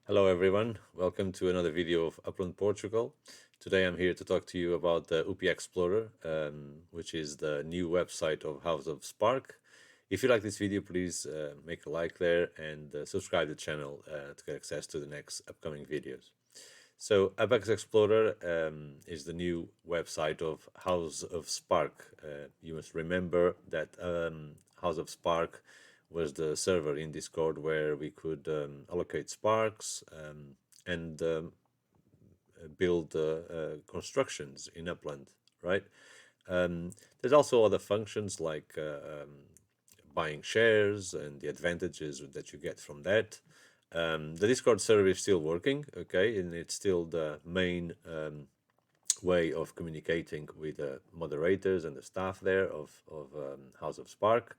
Hello everyone, welcome to another video of Upland Portugal. Today I'm here to talk to you about the UPXPLORER, which is the new website of House of Spark. If you like this video, please make a like there and subscribe to the channel to get access to the next upcoming videos. So Apex Explorer is the new website of House of Spark. You must remember that House of Spark was the server in Discord where we could allocate sparks and build constructions in Upland, right? There's also other functions like buying shares and the advantages that you get from that. The Discord server is still working, okay, and it's still the main way of communicating with the moderators and the staff there of House of Spark.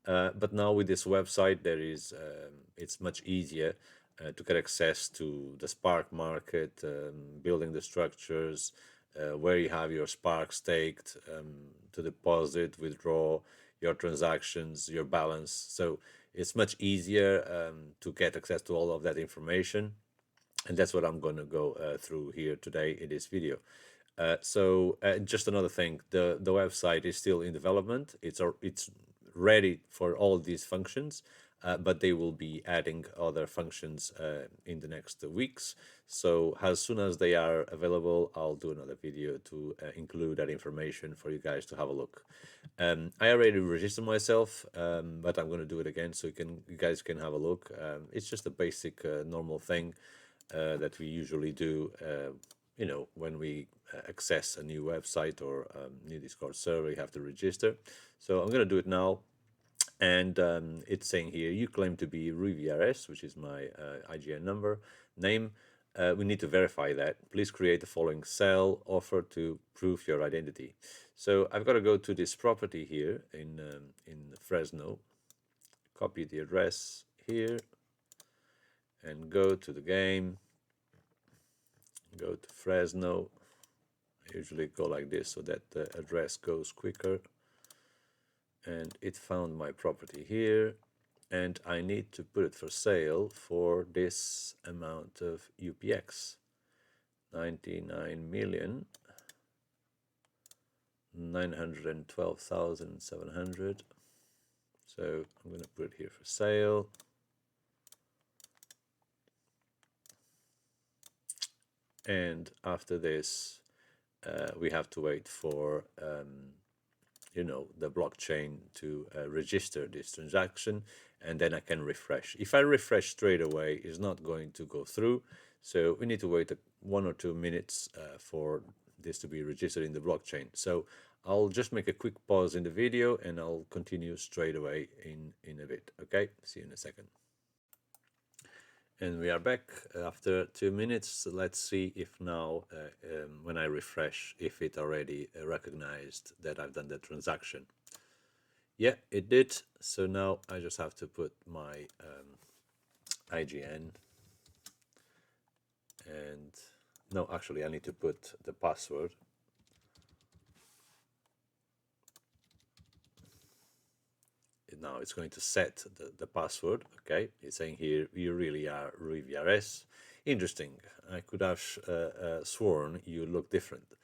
But now with this website, it's much easier to get access to the Spark market, building the structures, where you have your Spark staked, to deposit, withdraw, your transactions, your balance. So it's much easier to get access to all of that information. And that's what I'm going to go through here today in this video. So just another thing, the website is still in development. It's ready for all these functions, but they will be adding other functions in the next weeks. So as soon as they are available, I'll do another video to include that information for you guys to have a look. I already registered myself, but I'm going to do it again so you guys can have a look. It's just a basic normal thing that we usually do when we access a new website or new Discord server. You have to register. So I'm going to do it now. And it's saying here, you claim to be RuVRS, which is my IGN number, name. We need to verify that. Please create the following cell offer to prove your identity. So I've got to go to this property here in Fresno, copy the address here, and go to the game, go to Fresno. I usually go like this so that the address goes quicker. And it found my property here, and I need to put it for sale for this amount of UPX, 99,912,700. So I'm going to put it here for sale. And after this, we have to wait for the blockchain to register this transaction, and then I can refresh. If I refresh straight away, it's not going to go through. So we need to wait 1 or 2 minutes for this to be registered in the blockchain. So I'll just make a quick pause in the video and I'll continue straight away in a bit. Okay, see you in a second. And we are back after 2 minutes. Let's see if now, when I refresh, if it already recognized that I've done the transaction. Yeah, it did. So now I just have to put my IGN. And no, actually, I need to put the password. Now it's going to set the password. Okay, it's saying here you really are RuVRS. Interesting. I could have sworn you look different.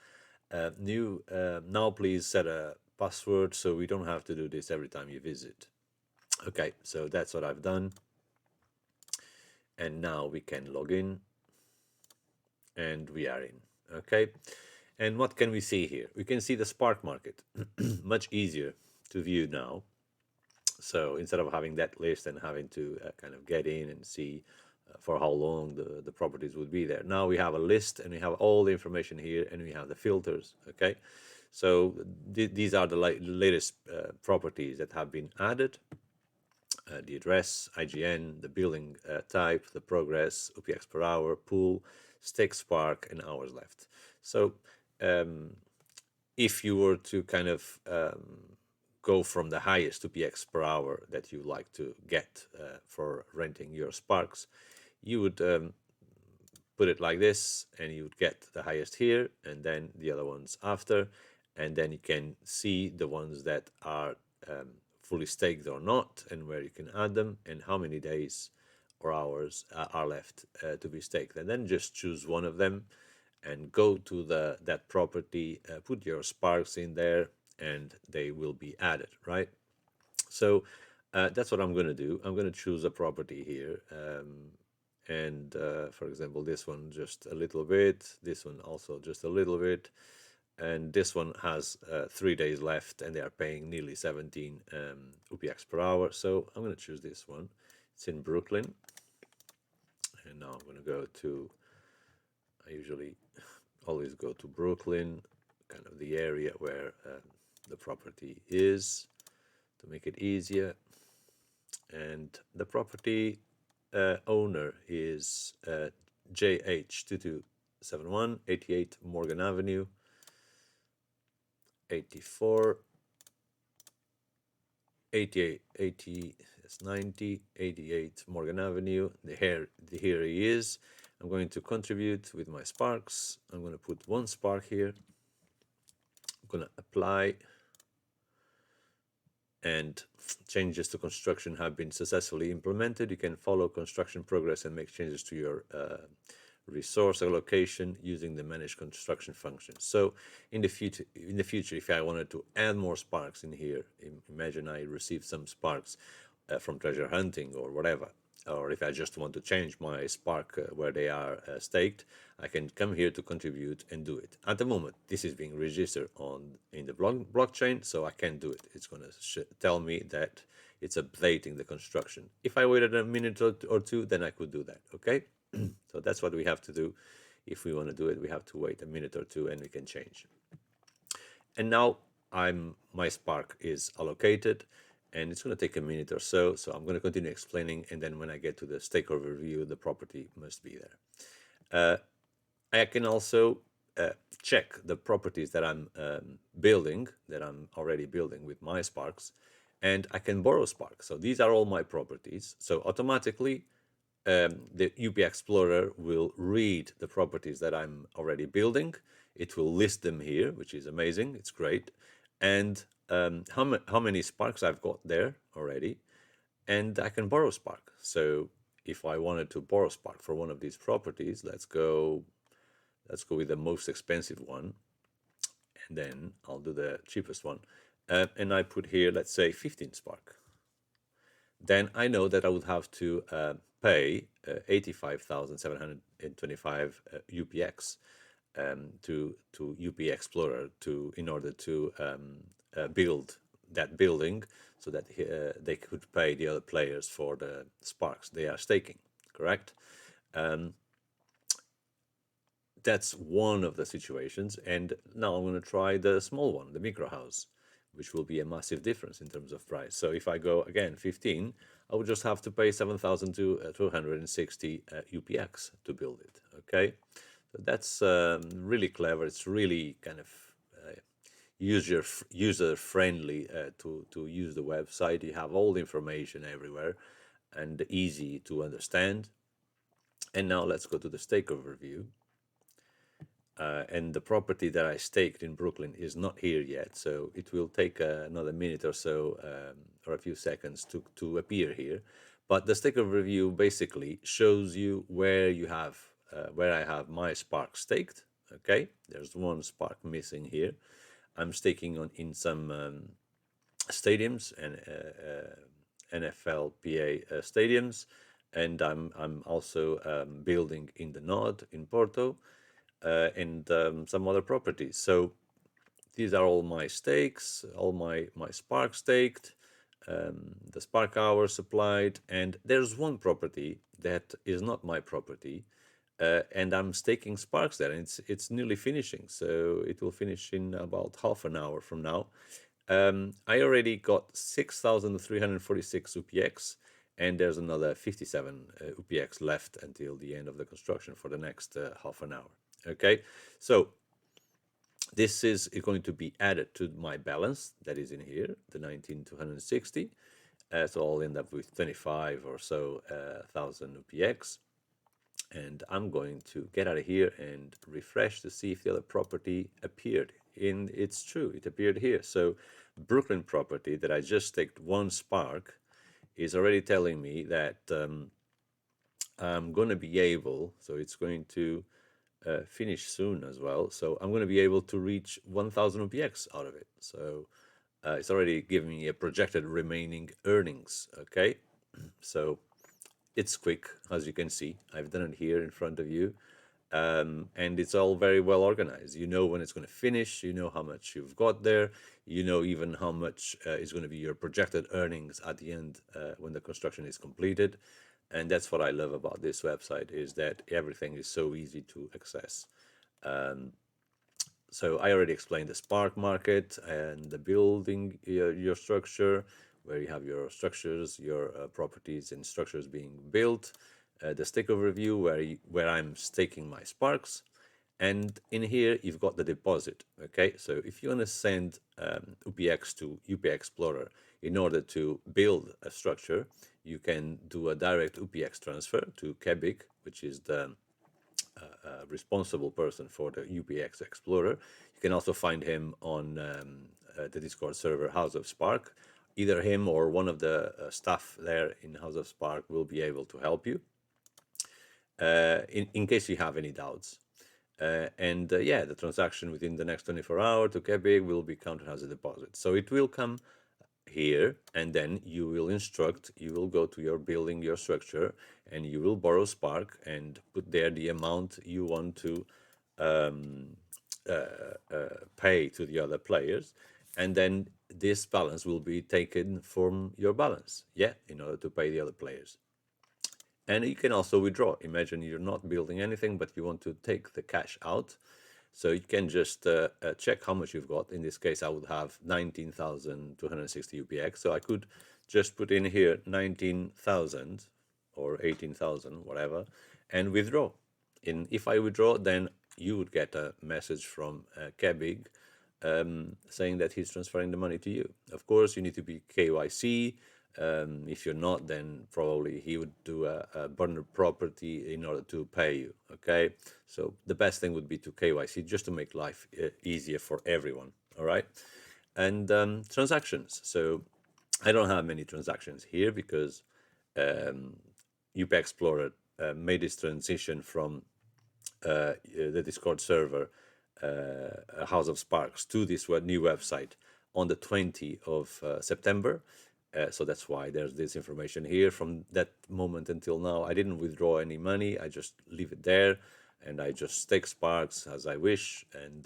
Now please set a password so we don't have to do this every time you visit. Okay, so that's what I've done. And now we can log in. And we are in. Okay, and what can we see here? We can see the Spark market. Much easier to view now. So instead of having that list and having to kind of get in and see for how long the properties would be there, now we have a list and we have all the information here and we have the filters. Okay, so these are the latest properties that have been added. The address, IGN, the building type, the progress, UPX per hour, pool, stake spark, and hours left. So if you were to kind of go from the highest UPX per hour that you like to get for renting your sparks, you would put it like this, and you would get the highest here, and then the other ones after, and then you can see the ones that are fully staked or not, and where you can add them, and how many days or hours are left to be staked, and then just choose one of them and go to that property, put your sparks in there, and they will be added, right? So that's what I'm going to do. I'm going to choose a property here, and for example, this one just a little bit, this one also just a little bit, and this one has 3 days left, and they are paying nearly 17 UPX per hour. So I'm going to choose this one. It's in Brooklyn, and now I'm going to go to. I usually always go to Brooklyn, kind of the area where the property is, to make it easier. And the property owner is JH2271, 88 Morgan Avenue, 84, 88, 80, that's 90, 88 Morgan Avenue. Here he is. I'm going to contribute with my sparks. I'm going to put one spark here. I'm going to apply, and changes to construction have been successfully implemented. You can follow construction progress and make changes to your resource allocation using the manage construction function. So in the future, if I wanted to add more sparks in here, imagine I received some sparks from treasure hunting or whatever, or if I just want to change my spark where they are staked, I can come here to contribute and do it. At the moment, this is being registered in the blockchain, so I can't do it. It's going to tell me that it's updating the construction. If I waited a minute or two, then I could do that, okay? So that's what we have to do. If we want to do it, we have to wait a minute or two, and we can change. And now my spark is allocated, and it's going to take a minute or so. So I'm going to continue explaining, and then when I get to the stake overview, the property must be there. I can also check the properties that I'm building, that I'm already building with my sparks, and I can borrow sparks. So these are all my properties. So automatically, the UPXPLORER will read the properties that I'm already building. It will list them here, which is amazing. It's great. And how many sparks I've got there already. And I can borrow spark. So if I wanted to borrow spark for one of these properties, let's go with the most expensive one. And then I'll do the cheapest one. And I put here, let's say 15 spark. Then I know that I would have to pay 85,725 UPX to UPXPLORER in order to build that building, so that they could pay the other players for the sparks they are staking. Correct? That's one of the situations. And now I'm going to try the small one, the micro house, which will be a massive difference in terms of price. So if I go again 15, I would just have to pay 7,260 UPX to build it. Okay, so that's really clever. It's really kind of user friendly to use the website. You have all the information everywhere and easy to understand. And now let's go to the stake overview. And the property that I staked in Brooklyn is not here yet, so it will take another minute or so, or a few seconds to appear here. But the stake overview basically shows you where you have where I have my spark staked. Okay, there's one spark missing here. I'm staking in some stadiums and NFLPA stadiums, and I'm also building in the node in Porto. And some other properties. So these are all my stakes, all my spark staked, the spark hours supplied, and there's one property that is not my property, and I'm staking sparks there, and it's nearly finishing. So it will finish in about half an hour from now. I already got 6,346 UPX, and there's another 57 UPX left until the end of the construction for the next half an hour. Okay, so this is going to be added to my balance that is in here, the 19,260. So I'll end up with 25 or so thousand UPX. And I'm going to get out of here and refresh to see if the other property appeared. And it's true, it appeared here. So Brooklyn property that I just staked one spark is already telling me that I'm going to be able, so it's going to finish soon as well. So I'm going to be able to reach 1000 UPX out of it. So it's already giving me a projected remaining earnings. Okay. So it's quick, as you can see. I've done it here in front of you. And it's all very well organized. You know when it's going to finish, you know how much you've got there, you know even how much is going to be your projected earnings at the end when the construction is completed. And that's what I love about this website, is that everything is so easy to access. So I already explained the spark market and the building your structure, where you have your structures, your properties and structures being built, the stake overview, where I'm staking my sparks, and in here you've got the deposit. Okay, so if you want to send UPX to UPXPLORER in order to build a structure, you can do a direct UPX transfer to Kebik, which is the responsible person for the UPX Explorer. You can also find him on the Discord server House of Spark. Either him or one of the staff there in House of Spark will be able to help you in case you have any doubts. And yeah, the transaction within the next 24 hours to Quebec will be counted as a deposit. So it will come here, and then you will instruct, you will go to your building, your structure, and you will borrow Spark and put there the amount you want to pay to the other players. And then this balance will be taken from your balance, yeah, in order to pay the other players. And you can also withdraw. Imagine you're not building anything, but you want to take the cash out. So you can just check how much you've got. In this case, I would have 19,260 UPX. So I could just put in here 19,000 or 18,000, whatever, and withdraw. And if I withdraw, then you would get a message from Kebig saying that he's transferring the money to you. Of course, you need to be KYC. If you're not, then probably he would do a burner property in order to pay you. Okay, so the best thing would be to KYC, just to make life easier for everyone. All right, and transactions. So I don't have many transactions here because UPXPLORER made this transition from the Discord server, House of Sparks, to this new website on the 20th of September. So that's why there's this information here. From that moment until now, I didn't withdraw any money. I just leave it there, and I just stake Sparks as I wish, and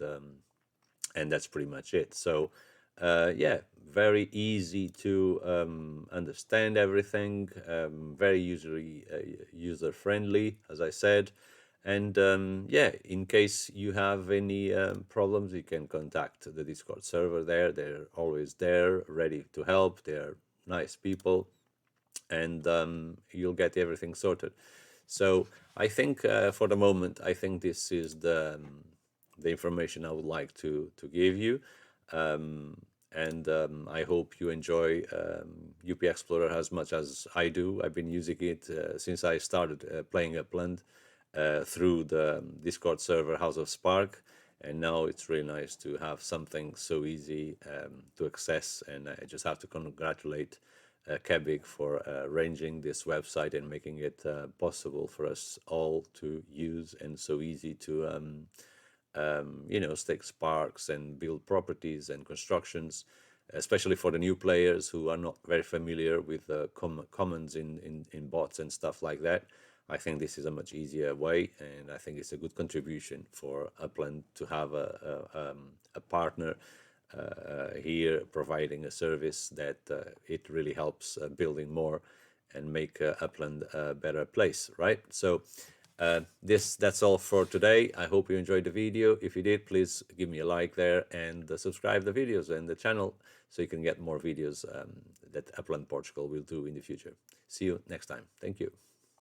that's pretty much it. So yeah, very easy to understand everything, very user friendly, as I said. And yeah, in case you have any problems, you can contact the Discord server there. They're always there, ready to help. They're nice people, and you'll get everything sorted. So I think for the moment, I think this is the information I would like to give you. And I hope you enjoy UPXPLORER as much as I do. I've been using it since I started playing Upland through the Discord server House of Spark, and now it's really nice to have something so easy to access. And I just have to congratulate Kebig for arranging this website and making it possible for us all to use, and so easy to stake sparks and build properties and constructions, especially for the new players who are not very familiar with commons in bots and stuff like that. I think this is a much easier way, and I think it's a good contribution for Upland to have a partner here providing a service that it really helps building more and make Upland a better place, right? So that's all for today. I hope you enjoyed the video. If you did, please give me a like there, and subscribe the videos and the channel so you can get more videos that Upland Portugal will do in the future. See you next time. Thank you.